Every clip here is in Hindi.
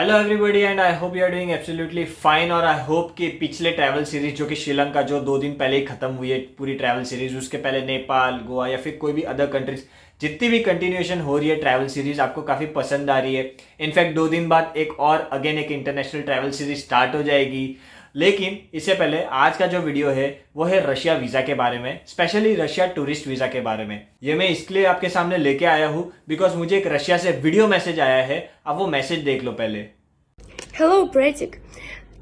Hello everybody and I hope you are doing absolutely fine. और आई होप कि पिछले ट्रैवल सीरीज जो कि श्रीलंका जो 2 दिन पहले ही खत्म हुई है पूरी ट्रैवल सीरीज, उसके पहले नेपाल, गोवा या फिर कोई भी अदर कंट्रीज, जितनी भी कंटिन्यूएशन हो रही है ट्रैवल सीरीज आपको काफ़ी पसंद आ रही है। इनफैक्ट 2 दिन बाद एक और अगेन एक इंटरनेशनल ट्रैवल सीरीज स्टार्ट हो जाएगी। लेकिन इससे पहले आज का जो वीडियो है वो है रशिया वीज़ा के बारे में, स्पेशली रशिया टूरिस्ट वीज़ा के बारे में। ये मैं इसलिए आपके सामने लेके आया हूँ बिकॉज मुझे एक रशिया से वीडियो मैसेज आया है। अब वो मैसेज देख लो पहले। Hello, Pratik.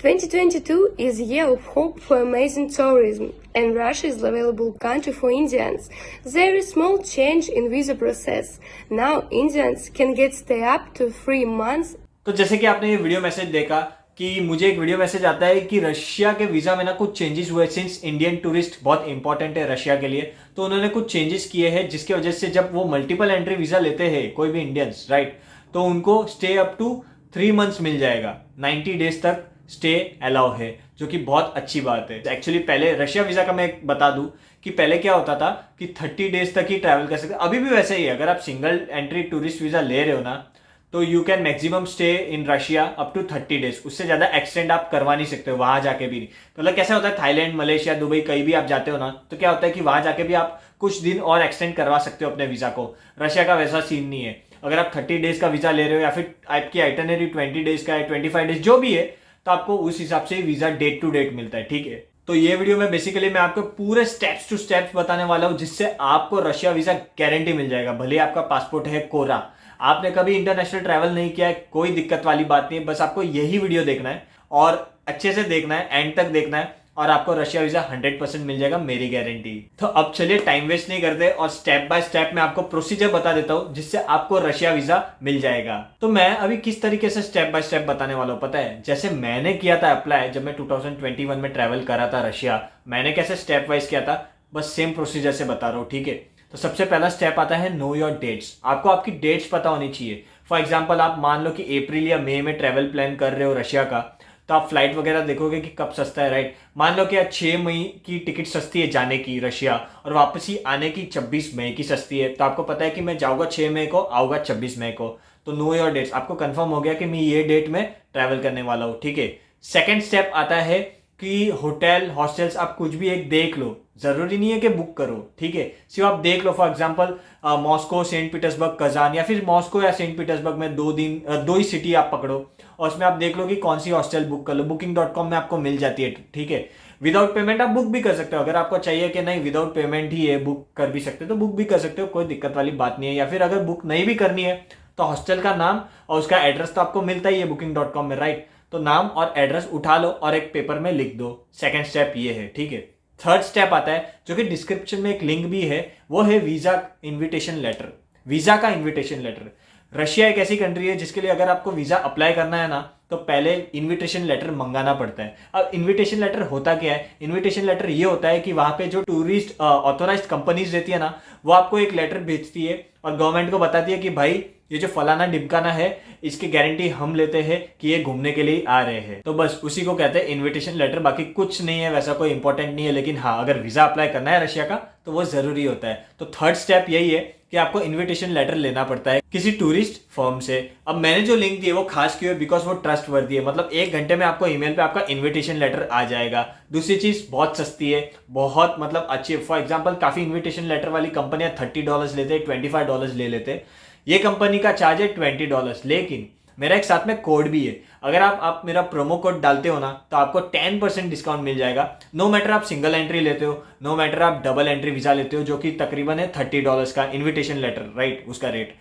2022 is a year of hope for amazing tourism, and Russia is a available country for Indians. There is small change in visa process. Now Indians can get stay up to 3 months. तो जैसे कि आपने ये वीडियो मैसेज देखा कि मुझे एक वीडियो मैसेज आता है कि रशिया के वीज़ा में ना कुछ चेंजेस हुए, सिंस इंडियन टूरिस्ट बहुत इंपॉर्टेंट है रशिया के लिए, तो उन्होंने कुछ चेंजेस किए हैं जिसकी वजह से जब वो मल्टीपल एंट्री वीज़ा लेते हैं कोई भी इंडियंस, राइट, तो उनको स्टे अप टू 3 मंथ्स मिल जाएगा। 90 डेज तक स्टे अलाउ है, जो कि बहुत अच्छी बात है। एक्चुअली पहले रशिया वीज़ा का मैं बता दूं कि पहले क्या होता था कि 30 डेज तक ही ट्रैवल कर सकते, अभी भी वैसे ही है। अगर आप सिंगल एंट्री टूरिस्ट वीज़ा ले रहे हो ना, तो you can maximum stay in Russia up to 30 days. उससे ज़्यादा एक्सटेंड आप करवा नहीं सकते हो वहाँ जाके भी। मतलब कैसा होता है, थाईलैंड, मलेशिया, दुबई कहीं भी आप जाते हो ना, तो क्या होता है कि वहाँ जाके भी आप कुछ दिन और एक्सटेंड करवा सकते हो अपने वीज़ा को। रशिया का वैसा सीन नहीं है। अगर आप 30 डेज का वीज़ा ले रहे हो या फिर आपकी आइटनरी 20 डेज का है, 25 डेज जो भी है, तो आपको उस हिसाब से वीज़ा डेट टू डेट मिलता है, ठीक है। तो ये वीडियो में बेसिकली मैं आपको पूरे स्टेप्स टू स्टेप्स बताने वाला हूँ जिससे आपको रशिया वीज़ा गारंटी मिल जाएगा। भले आपका पासपोर्ट है कोरा, आपने कभी इंटरनेशनल ट्रैवल नहीं किया है, कोई दिक्कत वाली बात नहीं है। बस आपको यही वीडियो देखना है और अच्छे से देखना है, एंड तक देखना है, और आपको रशिया वीजा 100% मिल जाएगा, मेरी गारंटी। तो अब चलिए टाइम वेस्ट नहीं करते और स्टेप बाय स्टेप मैं आपको प्रोसीजर बता देता हूं जिससे आपको रशिया वीजा मिल जाएगा। तो मैं अभी किस तरीके से स्टेप बाय स्टेप बताने वाला हूं पता है? जैसे मैंने किया था अप्लाई जब मैं 2021 में ट्रैवल करा था रशिया, मैंने कैसे स्टेप वाइज किया था, बस सेम प्रोसीजर से बता रहा हूँ, ठीक है। तो सबसे पहला स्टेप आता है नो योर डेट्स। आपको आपकी डेट्स पता होनी चाहिए। फॉर एग्जाम्पल आप मान लो कि अप्रैल या मई में ट्रैवल प्लान कर रहे हो रशिया का, तो आप फ्लाइट वगैरह देखोगे कि कब सस्ता है, राइट। मान लो कि आज 6 मई की टिकट सस्ती है जाने की रशिया, और वापसी आने की 26 मई की सस्ती है। तो आपको पता है कि मैं जाऊँगा 6 मई को, आऊँगा 26 मई को। तो नो योर डेट्स, आपको कंफर्म हो गया कि मैं ये डेट में ट्रैवल करने वाला हूँ, ठीक है। सेकेंड स्टेप आता है कि होटल हॉस्टल्स आप कुछ भी एक देख लो, जरूरी नहीं है कि बुक करो, ठीक है। सिर्फ आप देख लो। For example Moscow, Saint Petersburg, Kazan, या फिर मॉस्को या सेंट पीटर्सबर्ग में 2 दिन 2 ही सिटी आप पकड़ो और उसमें आप देख लो कि कौन सी हॉस्टल बुक कर लो। booking.com में आपको मिल जाती है, ठीक है। विदाउट पेमेंट आप बुक भी कर सकते हो। अगर आपको चाहिए कि नहीं विदाउट पेमेंट ही है, बुक कर भी सकते हो, तो बुक भी कर सकते हो, कोई दिक्कत वाली बात नहीं है। या फिर अगर बुक नहीं भी करनी है तो हॉस्टल का नाम और उसका एड्रेस तो आपको मिलता ही है booking.com में, राइट। तो नाम और एड्रेस उठा लो और एक पेपर में लिख दो। सेकेंड स्टेप ये है, ठीक है। थर्ड स्टेप आता है जो कि डिस्क्रिप्शन में एक लिंक भी है, वो है वीजा इन्विटेशन लेटर। वीजा का इन्विटेशन लेटर। रशिया एक ऐसी कंट्री है जिसके लिए अगर आपको वीजा अप्लाई करना है ना, तो पहले इन्विटेशन लेटर मंगाना पड़ता है। अब इन्विटेशन लेटर होता क्या है? इन्विटेशन लेटर ये होता है कि वहां पे जो टूरिस्ट ऑथोराइज्ड कंपनीज रहती है ना, वो आपको एक लेटर भेजती है और गवर्नमेंट को बताती है कि भाई ये जो फलाना ढिमकाना है, इसकी गारंटी हम लेते हैं कि ये घूमने के लिए आ रहे हैं। तो बस उसी को कहते हैं इन्विटेशन लेटर। बाकी कुछ नहीं है, वैसा कोई इंपॉर्टेंट नहीं है। लेकिन हाँ, अगर वीजा अप्लाई करना है रशिया का तो वो जरूरी होता है। तो थर्ड स्टेप यही है कि आपको इन्विटेशन लेटर लेना पड़ता है किसी टूरिस्ट फर्म से। अब मैंने जो लिंक दी है वो खास क्यों है? बिकॉज वो ट्रस्ट वर्दी है। मतलब 1 घंटे में आपको ईमेल पे आपका इन्विटेशन लेटर आ जाएगा। दूसरी चीज, बहुत सस्ती है, बहुत मतलब अच्छी है। फॉर एग्जाम्पल काफी इन्विटेशन लेटर वाली कंपनियां $30 लेते, $25 ले लेते। ये कंपनी का चार्ज है $20, लेकिन मेरा एक साथ में कोड भी है। अगर आप मेरा प्रोमो कोड डालते हो ना, तो आपको 10% डिस्काउंट मिल जाएगा। नो मैटर आप सिंगल एंट्री लेते हो, नो मैटर आप डबल एंट्री वीजा लेते हो, जो कि तकरीबन है $30 का इन्विटेशन लेटर, राइट, उसका रेट।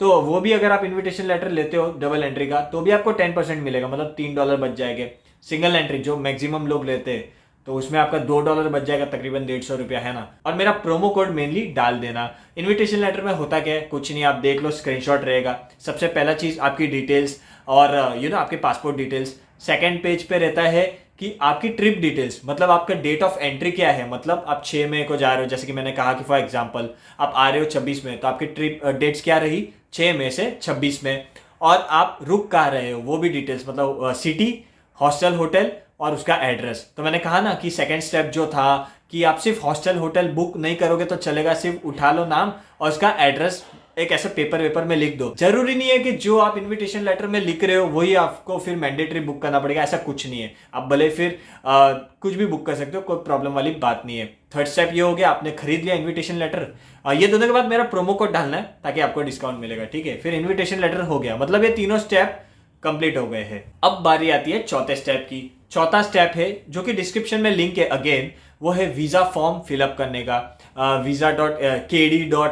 तो वो भी अगर आप इन्विटेशन लेटर लेते हो डबल एंट्री का, तो भी आपको 10% मिलेगा, मतलब $3 बच जाएंगे। सिंगल एंट्री जो मैक्सिमम लोग लेते हैं, तो उसमें आपका $2 बच जाएगा, तकरीबन 150 रुपया, है ना। और मेरा प्रोमो कोड मेनली डाल देना। इन्विटेशन लेटर में होता क्या है? कुछ नहीं, आप देख लो, स्क्रीनशॉट रहेगा। सबसे पहला चीज आपकी डिटेल्स और आपके पासपोर्ट डिटेल्स। सेकंड पेज पे रहता है कि आपकी ट्रिप डिटेल्स, मतलब आपका डेट ऑफ एंट्री क्या है। मतलब आप 6 मई को जा रहे हो, जैसे कि मैंने कहा कि फॉर एग्जांपल आप आ रहे हो 26 में, तो आपकी ट्रिप डेट्स क्या रही? 6 मई से 26 में। और आप रुक कहाँ रहे हो वो भी डिटेल्स, मतलब सिटी, हॉस्टल, होटल और उसका एड्रेस। तो मैंने कहा ना कि सेकंड स्टेप जो था कि आप सिर्फ हॉस्टल होटल बुक नहीं करोगे तो चलेगा, सिर्फ उठा लो नाम और उसका एड्रेस एक ऐसे पेपर वेपर में लिख दो। जरूरी नहीं है कि जो आप इनविटेशन लेटर में लिख रहे हो वही आपको फिर मैंडेटरी बुक करना पड़ेगा, ऐसा कुछ नहीं है। आप भले फिर कुछ भी बुक कर सकते हो, कोई प्रॉब्लम वाली बात नहीं है। थर्ड स्टेप ये हो गया, आपने खरीद लिया इन्विटेशन लेटर। ये दोनों के बाद मेरा प्रोमो कोड डालना है ताकि आपको डिस्काउंट मिलेगा, ठीक है। फिर इन्विटेशन लेटर हो गया, मतलब ये तीनों स्टेप कंप्लीट हो गए हैं। अब बारी आती है चौथे स्टेप की। चौथा स्टेप है जो कि डिस्क्रिप्शन में लिंक है अगेन, वो है वीजा फॉर्म फिलअप करने का। visa.kd.ru.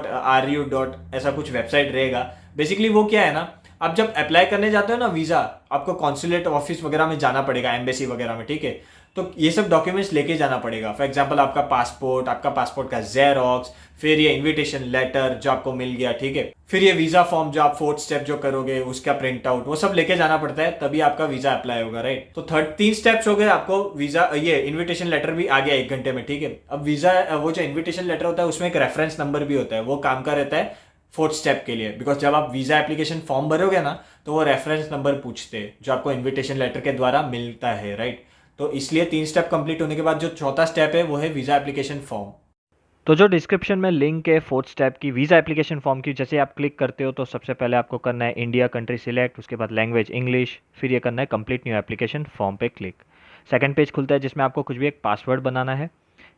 ऐसा कुछ वेबसाइट रहेगा। बेसिकली वो क्या है ना, आप जब अप्लाई करने जाते हो ना वीजा, आपको कॉन्सुलेट ऑफिस वगैरह में जाना पड़ेगा, एम्बेसी वगैरह में, ठीक है। तो ये सब डॉक्यूमेंट्स लेके जाना पड़ेगा। फॉर एग्जांपल आपका पासपोर्ट, आपका पासपोर्ट का जेरोक्स, फिर ये इनविटेशन लेटर जो आपको मिल गया, ठीक है। फिर ये वीजा फॉर्म जो आप फोर्थ स्टेप जो करोगे उसका प्रिंट आउट, वो सब लेके जाना पड़ता है, तभी आपका वीजा अप्लाई होगा, राइट। तो तीन स्टेप्स हो गए आपको। वीजा, ये इन्विटेशन लेटर भी आ गया 1 घंटे में, ठीक है। अब वीजा, वो जो इन्विटेशन लेटर होता है उसमें एक रेफरेंस नंबर भी होता है, वो काम का रहता है फोर्थ स्टेप के लिए। बिकॉज जब आप वीजा एप्लीकेशन फॉर्म भरोगे ना, तो वो रेफरेंस नंबर पूछते हैं जो आपको इन्विटेशन लेटर के द्वारा मिलता है, राइट। तो इसलिए 3 स्टेप कंप्लीट होने के बाद जो चौथा स्टेप है वो है वीजा एप्लीकेशन फॉर्म। तो जो डिस्क्रिप्शन में लिंक है फोर्थ स्टेप की वीज़ा एप्लीकेशन फॉर्म की, जैसे आप क्लिक करते हो तो सबसे पहले आपको करना है इंडिया कंट्री सिलेक्ट, उसके बाद लैंग्वेज इंग्लिश, फिर ये करना है कंप्लीट न्यू एप्लीकेशन फॉर्म पे क्लिक। सेकंड पेज खुलता है जिसमें आपको कुछ भी एक पासवर्ड बनाना है,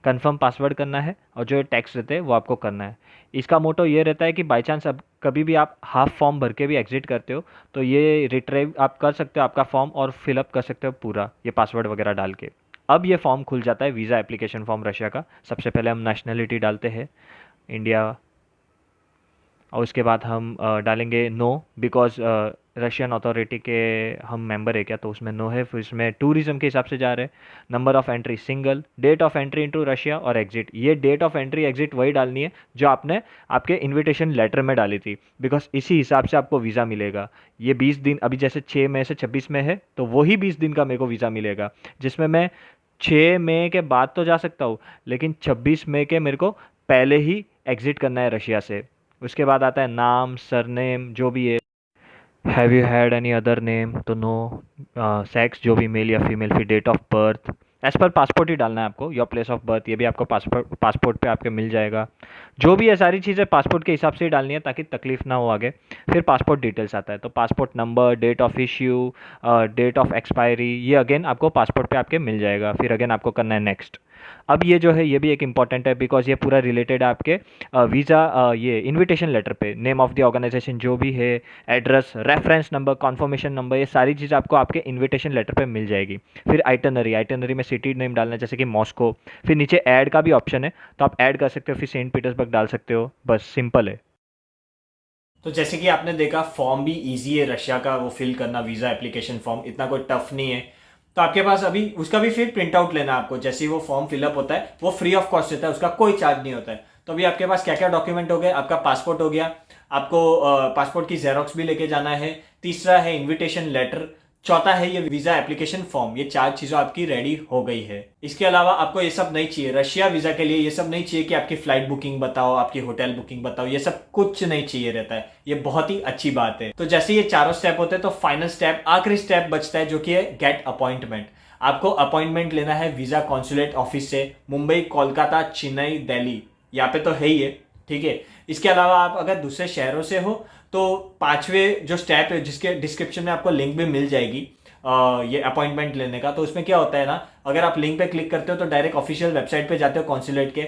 कंफर्म पासवर्ड करना है, और जो टैक्स रहते हैं वो आपको करना है। इसका मोटो ये रहता है कि बाई चांस अब कभी भी आप हाफ फॉर्म भर के भी एग्जिट करते हो तो ये रिट्राइव आप कर सकते हो आपका फॉर्म और फिलअप कर सकते हो पूरा ये पासवर्ड वगैरह डाल के। अब ये फॉर्म खुल जाता है वीज़ा एप्लीकेशन फॉर्म रशिया का। सबसे पहले हम नेशनलिटी डालते हैं इंडिया, और उसके बाद हम डालेंगे नो, बिकॉज रशियन अथॉरिटी के हम मेंबर है क्या, तो उसमें नो है। फिर इसमें टूरिज्म के हिसाब से जा रहे हैं। Number of entry single, date of entry into Russia और एग्जिट, ये डेट ऑफ एंट्री एग्जिट वही डालनी है जो आपने आपके इनविटेशन लेटर में डाली थी, बिकॉज इसी हिसाब से आपको वीज़ा मिलेगा। ये 20 दिन, अभी जैसे 6 मई से 26 में है, तो वही 20 दिन का मेरे को वीज़ा मिलेगा, जिसमें मैं 6 मई के बाद तो जा सकता हूँ, लेकिन 26 मई के मेरे को पहले ही एग्जिट करना है रशिया से। उसके बाद आता है नाम, सरनेम जो भी है, have you had any other name, तो नो, सेक्स जो भी मेल या फीमेल, फिर date of birth as per passport ही डालना है आपको, योर प्लेस ऑफ बर्थ, ये भी आपको पासपोर्ट पे आपके मिल जाएगा। जो भी है सारी चीज़ें पासपोर्ट के हिसाब से ही डालनी है ताकि तकलीफ ना हो आगे। फिर पासपोर्ट डिटेल्स आता है, तो passport number, date of issue, date of expiry, ये अगेन आपको पासपोर्ट पे आपके मिल जाएगा। फिर अगेन आपको करना है नेक्स्ट। अब ये जो है ये भी एक इंपॉर्टेंट है, बिकॉज ये पूरा रिलेटेड है आपके वीज़ा, ये इनविटेशन लेटर पे। नेम ऑफ द ऑर्गेनाइजेशन जो भी है, address, reference number, conformation number, ये सारी चीज़ आपको आपके इनविटेशन लेटर पे मिल जाएगी। फिर आइटनरी में सिटी नेम डालना है, जैसे कि मॉस्को। फिर नीचे ऐड का भी ऑप्शन है, तो आप ऐड कर सकते हो, फिर सेंट पीटर्सबर्ग डाल सकते हो, बस सिंपल है। तो जैसे कि आपने देखा, फॉर्म भी इजी है रशिया का, वो फिल करना वीजा एप्लीकेशन फॉर्म इतना कोई टफ नहीं है। तो आपके पास अभी उसका भी फिर प्रिंट आउट लेना है आपको। जैसे ही वो फॉर्म फिलअप होता है वो फ्री ऑफ कॉस्ट रहता है, उसका कोई चार्ज नहीं होता है। तो अभी आपके पास क्या क्या डॉक्यूमेंट हो गए, आपका पासपोर्ट हो गया, आपको पासपोर्ट की जेरोक्स भी लेके जाना है, तीसरा है इन्विटेशन लेटर, चौथा है ये वीजा एप्लीकेशन फॉर्म। ये 4 चीजों आपकी रेडी हो गई है। इसके अलावा आपको ये सब नहीं चाहिए रशिया वीजा के लिए, ये सब नहीं चाहिए कि आपकी फ्लाइट बुकिंग बताओ, आपकी होटल बुकिंग बताओ, ये सब कुछ नहीं चाहिए रहता है। ये बहुत ही अच्छी बात है। तो जैसे ये चारों स्टेप होते हैं, तो फाइनल स्टेप, आखिरी स्टेप बचता है जो कि है गेट अपॉइंटमेंट। आपको अपॉइंटमेंट लेना है वीजा कॉन्सुलेट ऑफिस से, मुंबई, कोलकाता, चेन्नई, दिल्ली, यहाँ पे तो है ही है, ठीक है। इसके अलावा आप अगर दूसरे शहरों से हो तो 5वें जो स्टेप है, जिसके डिस्क्रिप्शन में आपको लिंक भी मिल जाएगी ये अपॉइंटमेंट लेने का, तो उसमें क्या होता है ना, अगर आप लिंक पे क्लिक करते हो तो डायरेक्ट ऑफिशियल वेबसाइट पे जाते हो कॉन्सुलेट के।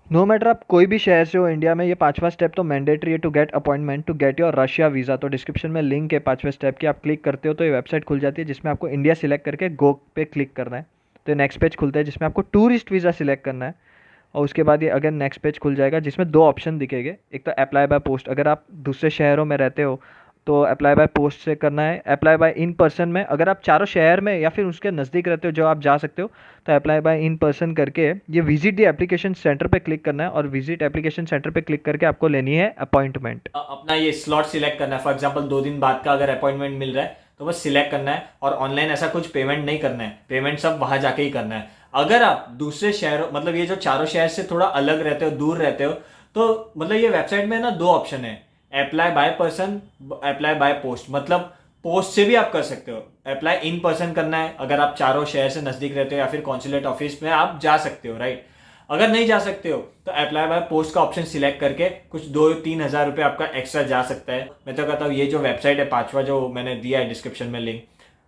नो मैटर आप कोई भी शहर से हो इंडिया में, ये 5वां स्टेप तो मैंडेटरी है to get appointment to get your Russia visa. तो डिस्क्रिप्शन में लिंक है 5वें स्टेप की, आप क्लिक करते हो तो ये वेबसाइट खुल जाती है जिसमें आपको इंडिया सिलेक्ट करके गो पे क्लिक करना है। तो नेक्स्ट पेज खुलता है जिसमें आपको टूरिस्ट वीज़ा सिलेक्ट करना है, और उसके बाद ये अगेन नेक्स्ट पेज खुल जाएगा जिसमें 2 ऑप्शन दिखेंगे। एक तो अप्लाई बाय पोस्ट, अगर आप दूसरे शहरों में रहते हो तो अप्लाई बाय पोस्ट से करना है। अप्लाई बाय इन पर्सन में, अगर आप चारों शहर में या फिर उसके नज़दीक रहते हो जो आप जा सकते हो, तो अप्लाई बाय इन पर्सन करके ये विजिट द एप्लीकेशन सेंटर पे क्लिक करना है, और विजिट एप्लीकेशन सेंटर पे क्लिक करके आपको लेनी है अपॉइंटमेंट। अपना ये स्लॉट सिलेक्ट करना है। फॉर एग्जांपल 2 दिन बाद का अगर अपॉइंटमेंट मिल रहा है तो बस सिलेक्ट करना है, और ऑनलाइन ऐसा कुछ पेमेंट नहीं करना है, पेमेंट सब वहां जाके ही करना है। अगर आप दूसरे शहरों, मतलब ये जो चारों शहर से थोड़ा अलग रहते हो, दूर रहते हो, तो मतलब ये वेबसाइट में ना 2 ऑप्शन है, apply by person, apply by post. मतलब पोस्ट से भी आप कर सकते हो, अप्लाई इन पर्सन करना है अगर आप चारों शहर से नजदीक रहते हो, या फिर कॉन्सुलेट ऑफिस में आप जा सकते हो, राइट। अगर नहीं जा सकते हो तो अप्लाई बाय पोस्ट का ऑप्शन सिलेक्ट करके कुछ 2-3 हज़ार रुपये आपका एक्स्ट्रा जा सकता है। मैं तो कहता हूँ ये जो वेबसाइट है पांचवा जो मैंने दिया है डिस्क्रिप्शन में लिंक,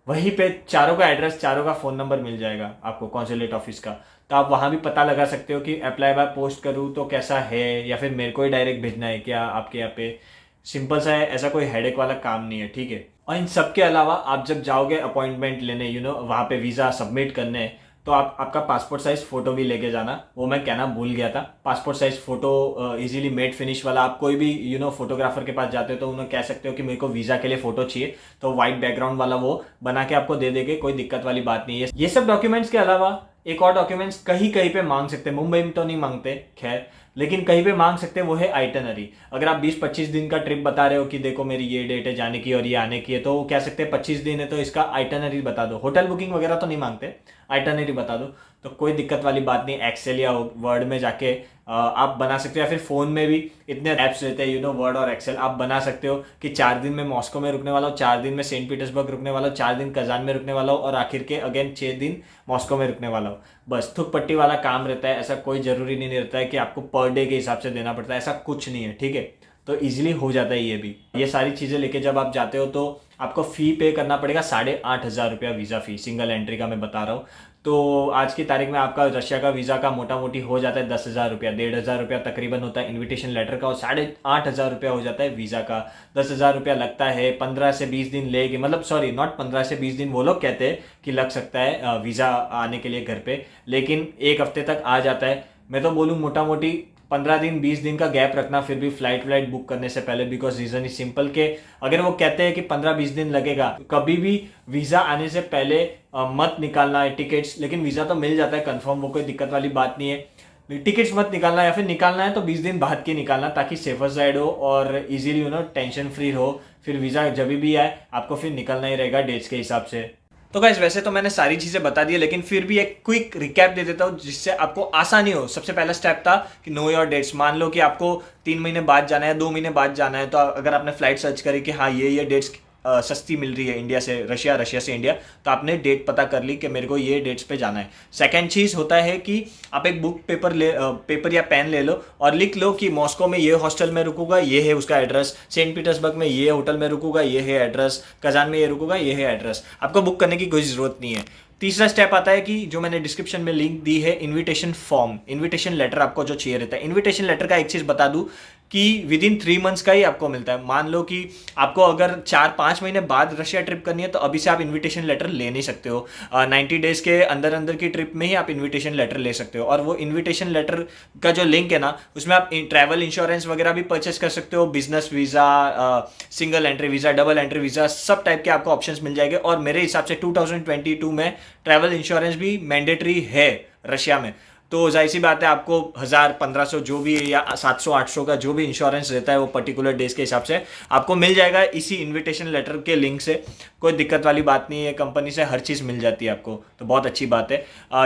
वहीं पे चारों का एड्रेस, चारों का फ़ोन नंबर मिल जाएगा आपको कॉन्सुलेट ऑफिस का। तो आप वहाँ भी पता लगा सकते हो कि अप्लाई बाय पोस्ट करूँ तो कैसा है, या फिर मेरे को ही डायरेक्ट भेजना है क्या आपके यहाँ पे। सिंपल सा है, ऐसा कोई हेडेक वाला काम नहीं है, ठीक है। और इन सब के अलावा आप जब जाओगे अपॉइंटमेंट लेने, वहाँ पे वीज़ा सबमिट करने, तो आप आपका पासपोर्ट साइज फोटो भी लेके जाना। वो मैं कहना भूल गया था, passport size photo easily made finish वाला। आप कोई भी फोटोग्राफर के पास जाते हो तो उन्हें कह सकते हो कि मेरे को वीज़ा के लिए फोटो चाहिए, तो व्हाइट बैकग्राउंड वाला वो बना के आपको दे देंगे, कोई दिक्कत वाली बात नहीं है। ये सब डॉक्यूमेंट्स के अलावा एक और डॉक्यूमेंट्स कहीं कहीं पे मांग सकते हैं, मुंबई में तो नहीं मांगते खैर, लेकिन कहीं पे मांग सकते हैं, वो है आइटनरी। अगर आप 20-25 दिन का ट्रिप बता रहे हो कि देखो मेरी ये डेट है जाने की और ये आने की है, तो वो कह सकते हैं 25 दिन है तो इसका आइटनरी बता दो। होटल बुकिंग वगैरह तो नहीं मांगते, आइटनरी बता दो, तो कोई दिक्कत वाली बात नहीं। एक्सेल या वर्ड में जाके आप बना सकते हो, या फिर फोन में भी इतने ऐप्स रहते हैं वर्ड और एक्सेल, आप बना सकते हो कि 4 दिन में मॉस्को में रुकने वाला हूँ, 4 दिन में सेंट पीटर्सबर्ग रुकने वाला हूँ, 4 दिन कजान में रुकने वाला हूँ, और आखिर के अगेन 6 दिन मॉस्को में रुकने वाला हूँ। बस थुक पट्टी वाला काम रहता है, ऐसा कोई जरूरी नहीं रहता है कि आपको पर डे के हिसाब से देना पड़ता है, ऐसा कुछ नहीं है, ठीक है। तो इजीली हो जाता है ये भी। ये सारी चीज़ें लेके जब आप जाते हो तो आपको फ़ी पे करना पड़ेगा 8,500 रुपया वीज़ा फ़ी, सिंगल एंट्री का मैं बता रहा हूँ। तो आज की तारीख में आपका रशिया का वीज़ा का मोटा मोटी हो जाता है 10,000 रुपया, 1,500 रुपया तकरीबन होता है इन्विटेशन लेटर का, और 8,500 रुपया हो जाता है वीज़ा का। 10,000 रुपया लगता है, 15 से 20 दिन लेगी, मतलब सॉरी नॉट 15 से 20 दिन, वो लोग कहते हैं कि लग सकता है वीज़ा आने के लिए घर पे, लेकिन 1 हफ्ते तक आ जाता है। मैं तो बोलूँ मोटा मोटी 15 दिन 20 दिन का गैप रखना फिर भी फ्लाइट बुक करने से पहले, बिकॉज रीजन इज सिंपल के अगर वो कहते हैं कि 15-20 दिन लगेगा, कभी भी वीज़ा आने से पहले मत निकालना है टिकट्स, लेकिन वीज़ा तो मिल जाता है कंफर्म, वो कोई दिक्कत वाली बात नहीं है। टिकट्स मत निकालना, या फिर निकालना है तो 20 दिन बाद के निकालना, ताकि सेफर साइड हो और इजीली टेंशन फ्री हो। फिर वीज़ा जब भी आए आपको फिर निकलना ही रहेगा डेट्स के हिसाब से। तो गाइस वैसे तो मैंने सारी चीज़ें बता दी है, लेकिन फिर भी एक क्विक रिकैप दे देता हूँ जिससे आपको आसानी हो। सबसे पहला स्टेप था कि नो योर डेट्स। मान लो कि आपको 3 महीने बाद जाना है, 2 महीने बाद जाना है, तो अगर आपने फ्लाइट सर्च करी कि हाँ ये डेट्स सस्ती मिल रही है इंडिया से रशिया, रशिया से इंडिया, तो आपने डेट पता कर ली कि मेरे को ये डेट्स पे जाना है। सेकंड चीज़ होता है कि आप एक बुक पेपर या पेन ले लो और लिख लो कि मॉस्को में ये हॉस्टल में रुकूंगा, ये है उसका एड्रेस, सेंट पीटर्सबर्ग में ये होटल में रुकूंगा, ये है एड्रेस, कजान में ये रुकूंगा, ये है एड्रेस। आपको बुक करने की कोई ज़रूरत नहीं है। तीसरा स्टेप आता है कि जो मैंने डिस्क्रिप्शन में लिंक दी है, इनविटेशन फॉर्म, इनविटेशन लेटर आपको जो चाहिए रहता है। इनविटेशन लेटर का एक चीज़ बता दूं कि विद इन 3 मंथ्स का ही आपको मिलता है। मान लो कि आपको अगर 4-5 महीने बाद रशिया ट्रिप करनी है तो अभी से आप इनविटेशन लेटर ले नहीं सकते हो। 90 डेज के अंदर अंदर की ट्रिप में ही आप इनविटेशन लेटर ले सकते हो। और वो इनविटेशन लेटर का जो लिंक है ना, उसमें आप ट्रैवल इंश्योरेंस वगैरह भी परचेस कर सकते हो, business visa, single entry visa, double entry visa, सब टाइप के आपको ऑप्शंस मिल जाएंगे। और मेरे हिसाब से 2022 में ट्रैवल इंश्योरेंस भी मैंडेटरी है रशिया में। तो जाहिर सी बात है आपको 1,000-1,500 जो भी है, या 700-800 का जो भी इंश्योरेंस रहता है वो पर्टिकुलर डेज के हिसाब से आपको मिल जाएगा इसी इनविटेशन लेटर के लिंक से। कोई दिक्कत वाली बात नहीं है, कंपनी से हर चीज़ मिल जाती है आपको, तो बहुत अच्छी बात है।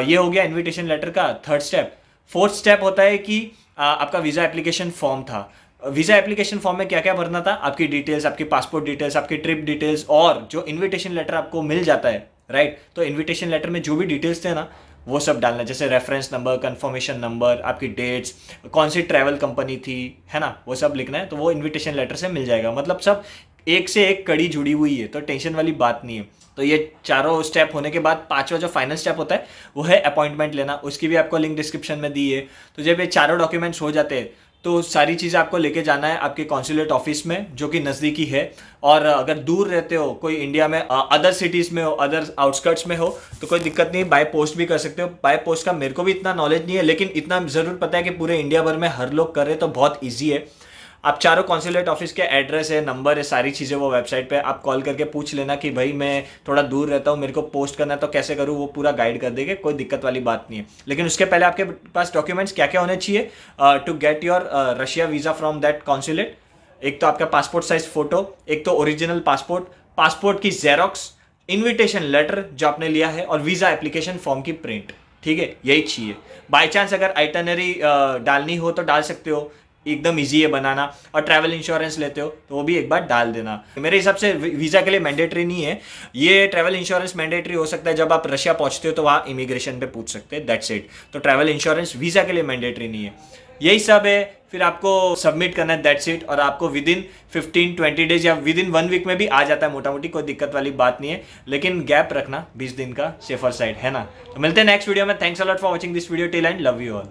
ये हो गया इनविटेशन लेटर का थर्ड स्टेप। फोर्थ स्टेप होता है कि आपका वीज़ा एप्लीकेशन फॉर्म था। वीज़ा एप्लीकेशन फॉर्म में क्या क्या भरना था? आपकी डिटेल्स, आपकी पासपोर्ट डिटेल्स, आपकी ट्रिप डिटेल्स, और जो इनविटेशन लेटर आपको मिल जाता है, राइट। तो इनविटेशन लेटर में जो भी डिटेल्स थे ना, वो सब डालना है, जैसे रेफरेंस नंबर, कंफर्मेशन नंबर, आपकी डेट्स, कौन सी ट्रैवल कंपनी थी, है ना, वो सब लिखना है। तो वो इनविटेशन लेटर से मिल जाएगा। मतलब सब एक से एक कड़ी जुड़ी हुई है, तो टेंशन वाली बात नहीं है। तो ये चारों स्टेप होने के बाद पांचवा जो फाइनल स्टेप होता है वो है अपॉइंटमेंट लेना। उसकी भी आपको लिंक डिस्क्रिप्शन में दी है। तो जब ये चारों डॉक्यूमेंट्स हो जाते हैं तो सारी चीज़ें आपको लेके जाना है आपके कॉन्सुलेट ऑफिस में, जो कि नज़दीकी है। और अगर दूर रहते हो, कोई इंडिया में अदर सिटीज़ में हो, अदर आउटस्कर्ट्स में हो, तो कोई दिक्कत नहीं, बाय पोस्ट भी कर सकते हो। बाय पोस्ट का मेरे को भी इतना नॉलेज नहीं है, लेकिन इतना ज़रूर पता है कि पूरे इंडिया भर में हर लोग कर रहे हैं, तो बहुत ईजी है। आप चारों कॉन्सुलेट ऑफिस के एड्रेस है, नंबर है, सारी चीज़ें वो वेबसाइट पे आप कॉल करके पूछ लेना कि भाई मैं थोड़ा दूर रहता हूँ, मेरे को पोस्ट करना है तो कैसे करूँ, वो पूरा गाइड कर देंगे, कोई दिक्कत वाली बात नहीं है। लेकिन उसके पहले आपके पास डॉक्यूमेंट्स क्या क्या होने चाहिए to get your Russia visa from that consulate? एक तो आपका पासपोर्ट साइज फोटो, एक तो ओरिजिनल पासपोर्ट, पासपोर्ट की जेरोक्स, इन्विटेशन लेटर जो आपने लिया है, और वीज़ा एप्लीकेशन फॉर्म की प्रिंट, ठीक है, यही चाहिए। बाई चांस अगर आइटनरी डालनी हो तो डाल सकते हो, एकदम इजी है बनाना, और ट्रैवल इंश्योरेंस लेते हो तो वो भी एक बार डाल देना। मेरे हिसाब से वीज़ा के लिए मैंडेटरी नहीं है ये, ट्रैवल इंश्योरेंस मैंडेटरी हो सकता है जब आप रशिया पहुंचते हो तो वहाँ इमिग्रेशन पे पूछ सकते हैं, दैट्स इट। तो ट्रैवल इंश्योरेंस वीज़ा के लिए मैंडेटरी नहीं है। यही सब है, फिर आपको सबमिट करना है, दैट्स इट। और आपको विद इन 15-20 डेज या विद इन 1 वीक में भी आ जाता है मोटा मोटी, कोई दिक्कत वाली बात नहीं है, लेकिन गैप रखना 20 दिन का, सेफर साइड है ना। तो मिलते हैं नेक्स्ट वीडियो में। Thanks a lot for watching this video till and, love you all.